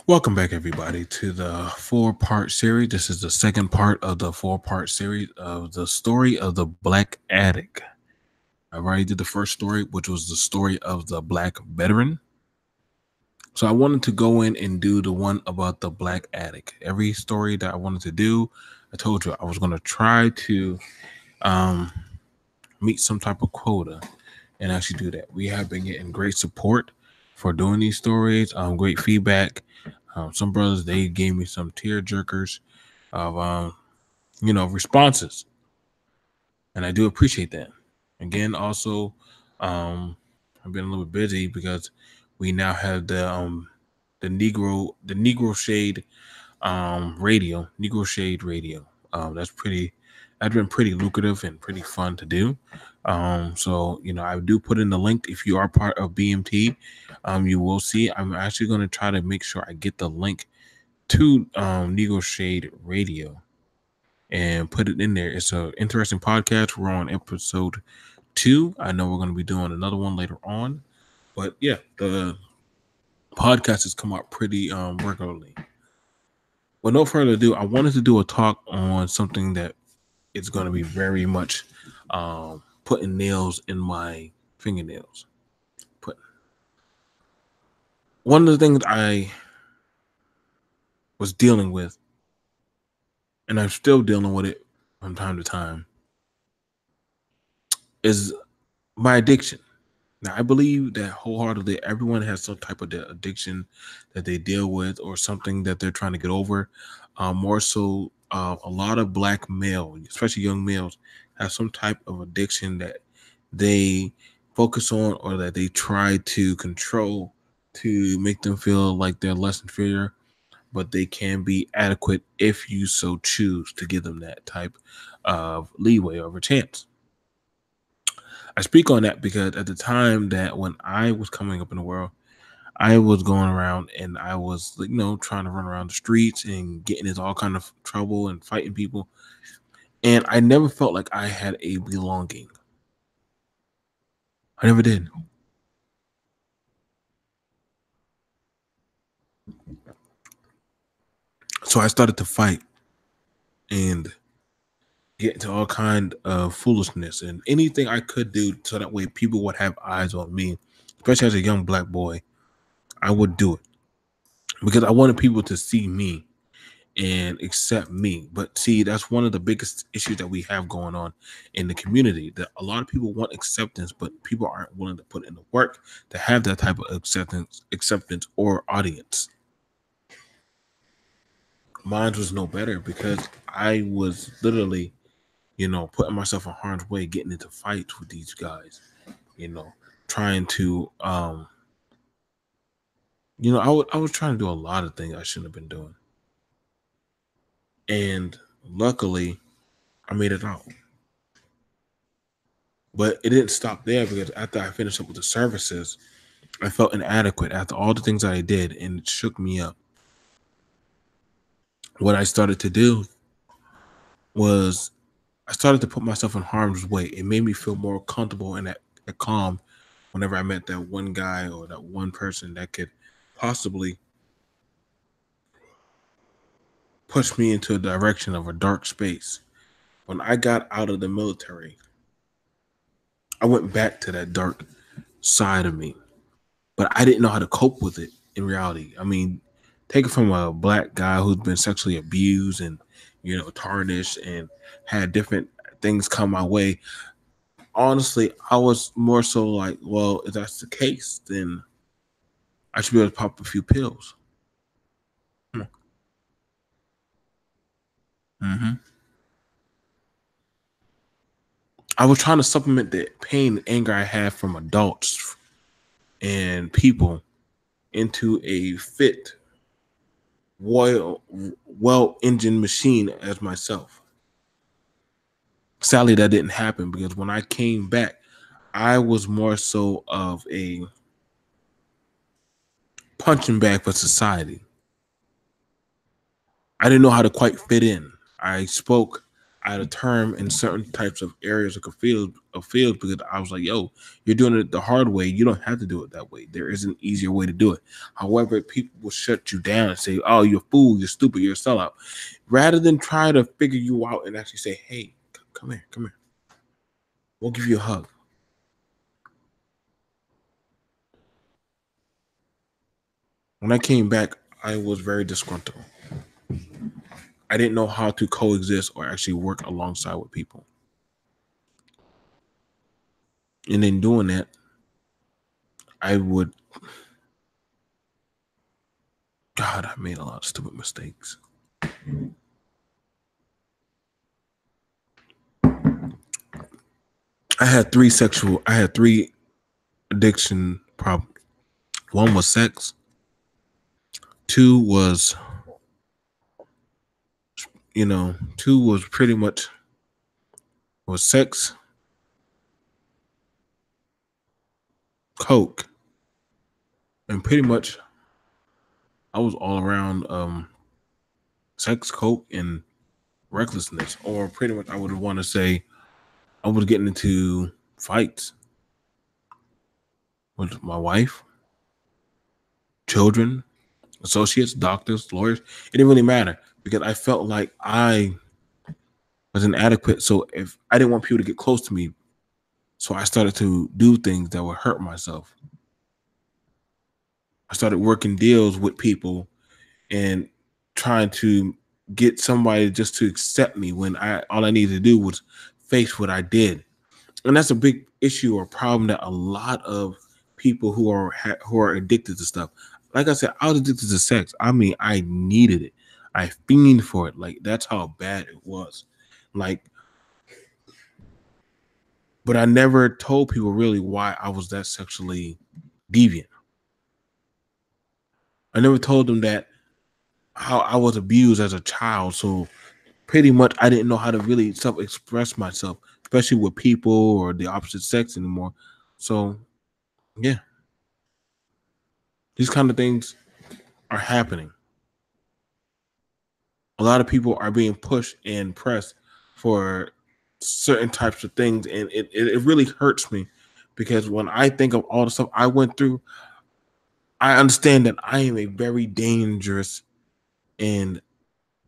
Welcome back, everybody, to the four-part series. This is the second part of the four-part series of the story of the Black Addict. I already did the first story, which was the story of the Black veteran. So I wanted to go in and do the one about the Black Addict. Every story that I wanted to do, I told you I was going to try to um, meet some type of quota and actually do that. We have been getting great support for doing these stories, great feedback. Some brothers, they gave me some tear jerkers of responses, and I do appreciate that. Again, also, I've been a little bit busy because we now have the Negro Shade radio. That's been pretty lucrative and pretty fun to do. So I do put in the link. If you are part of BMT, you will see. I'm actually going to try to make sure I get the link to Negro Shade Radio and put it in there. It's an interesting podcast. We're on episode 2. I know we're going to be doing another one later on, but yeah, the podcast has come out pretty regularly. With no further ado, I wanted to do a talk on something that is going to be very much putting nails in my fingernails. One of the things I was dealing with, and I'm still dealing with it from time to time, is my addiction. Now, I believe that wholeheartedly everyone has some type of addiction that they deal with or something that they're trying to get over. More so, a lot of black males, especially young males, have some type of addiction that they focus on or that they try to control to make them feel like they're less inferior, but they can be adequate if you so choose to give them that type of leeway or a chance. I speak on that because at the time that when I was coming up in the world, I was going around and I was, trying to run around the streets and getting into all kind of trouble and fighting people. And I never felt like I had a belonging. I never did. So I started to fight and get into all kind of foolishness and anything I could do so that way people would have eyes on me, especially as a young black boy. I would do it because I wanted people to see me and accept me. But see, that's one of the biggest issues that we have going on in the community, that a lot of people want acceptance, but people aren't willing to put in the work to have that type of acceptance or audience. Mine was no better because I was literally, putting myself in harm's way, getting into fights with these guys, trying to I was trying to do a lot of things I shouldn't have been doing. And luckily I made it out. But it didn't stop there because after I finished up with the services, I felt inadequate after all the things I did, and it shook me up. What I started to do was I started to put myself in harm's way. It made me feel more comfortable and at calm whenever I met that one guy or that one person that could possibly push me into a direction of a dark space. When I got out of the military, I went back to that dark side of me, but I didn't know how to cope with it in reality. I mean, take it from a black guy who's been sexually abused and, tarnished and had different things come my way. Honestly, I was more so like, well, if that's the case, then I should be able to pop a few pills. Mm-hmm. I was trying to supplement the pain and anger I had from adults and people into a fit, well-engined machine as myself. Sadly, that didn't happen because when I came back, I was more so of a punching bag for society. I didn't know how to quite fit in. I out of term in certain types of areas of fields because I was like, yo, you're doing it the hard way. You don't have to do it that way. There is an easier way to do it. However, people will shut you down and say, oh, you're a fool, you're stupid, you're a sellout. Rather than try to figure you out and actually say, hey, come here, come here. We'll give you a hug. When I came back, I was very disgruntled. I didn't know how to coexist or actually work alongside with people. And in doing that, I would, God, I made a lot of stupid mistakes. I had three addiction problems. One was sex. Two was, two was pretty much was sex, coke, and pretty much I was all around sex, coke, and recklessness. Or pretty much I would want to say I was getting into fights with my wife, children, associates, doctors, lawyers. It didn't really matter because I felt like I was inadequate. So if I didn't want people to get close to me, so I started to do things that would hurt myself. I started working deals with people and trying to get somebody just to accept me when I all I needed to do was face what I did. And that's a big issue or problem that a lot of people who are addicted to stuff. Like I said, I was addicted to sex. I mean, I needed it. I fiend for it. Like that's how bad it was. Like, but I never told people really why I was that sexually deviant. I never told them that how I was abused as a child. So pretty much I didn't know how to really self-express myself, especially with people or the opposite sex anymore. So yeah, these kind of things are happening. A lot of people are being pushed and pressed for certain types of things, and it really hurts me because when I think of all the stuff I went through, I understand that I am a very dangerous and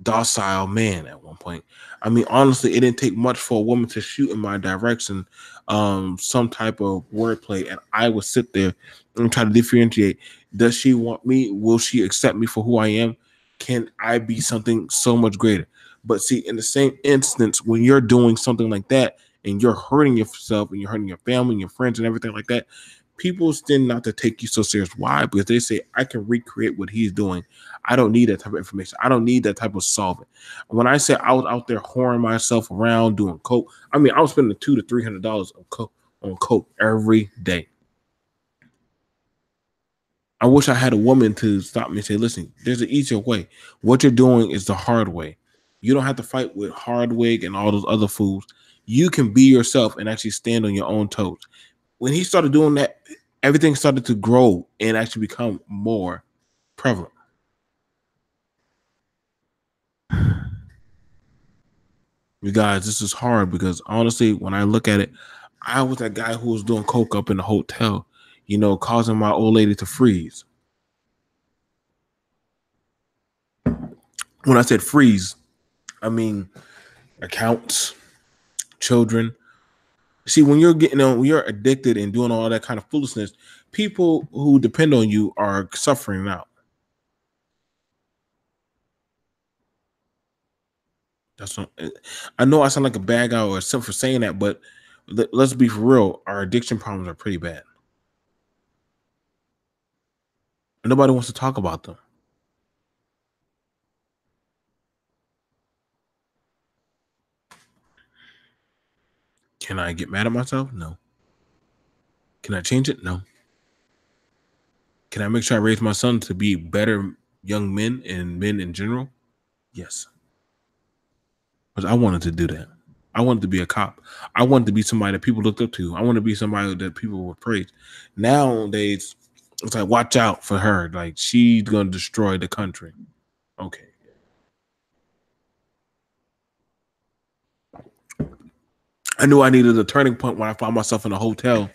docile man at one point. I mean, honestly, it didn't take much for a woman to shoot in my direction, some type of wordplay, and I would sit there and try to differentiate. Does she want me? Will she accept me for who I am? Can I be something so much greater? But see, in the same instance, when you're doing something like that and you're hurting yourself and you're hurting your family and your friends and everything like that, people tend not to take you so serious. Why? Because they say, I can recreate what he's doing. I don't need that type of information. I don't need that type of solvent. When I say I was out there whoring myself around doing coke, I mean I was spending $200 to $300 on coke every day. I wish I had a woman to stop me and say, listen, there's an easier way. What you're doing is the hard way. You don't have to fight with Hardwig and all those other fools. You can be yourself and actually stand on your own toes. When he started doing that, everything started to grow and actually become more prevalent. You guys, this is hard because honestly, when I look at it, I was that guy who was doing coke up in the hotel, causing my old lady to freeze. When I said freeze, I mean accounts, children. See, when you're when you're addicted and doing all that kind of foolishness, people who depend on you are suffering out. That's not, I know I sound like a bad guy or something for saying that, but let's be for real. Our addiction problems are pretty bad. And nobody wants to talk about them. Can I get mad at myself? No. Can I change it? No. Can I make sure I raise my son to be better young men and men in general? Yes. Because I wanted to do that. I wanted to be a cop. I wanted to be somebody that people looked up to. I wanted to be somebody that people would praise. Nowadays, it's like, watch out for her. Like, she's going to destroy the country. Okay. I knew I needed a turning point when I found myself in a hotel,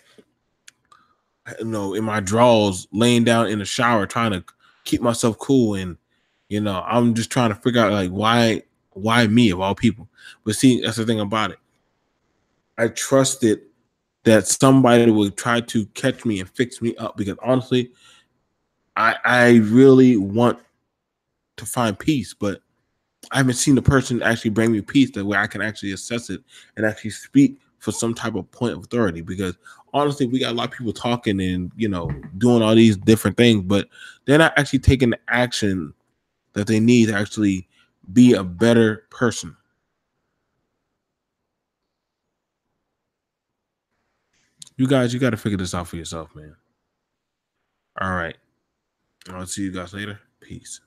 in my drawers, laying down in the shower, trying to keep myself cool. And, I'm just trying to figure out like why me of all people. But see, that's the thing about it. I trusted that somebody would try to catch me and fix me up because honestly, I really want to find peace, but I haven't seen the person actually bring me peace that way I can actually assess it and actually speak for some type of point of authority. Because honestly, we got a lot of people talking and doing all these different things, but they're not actually taking the action that they need to actually be a better person. You guys, you got to figure this out for yourself, man. All right. I'll see you guys later. Peace.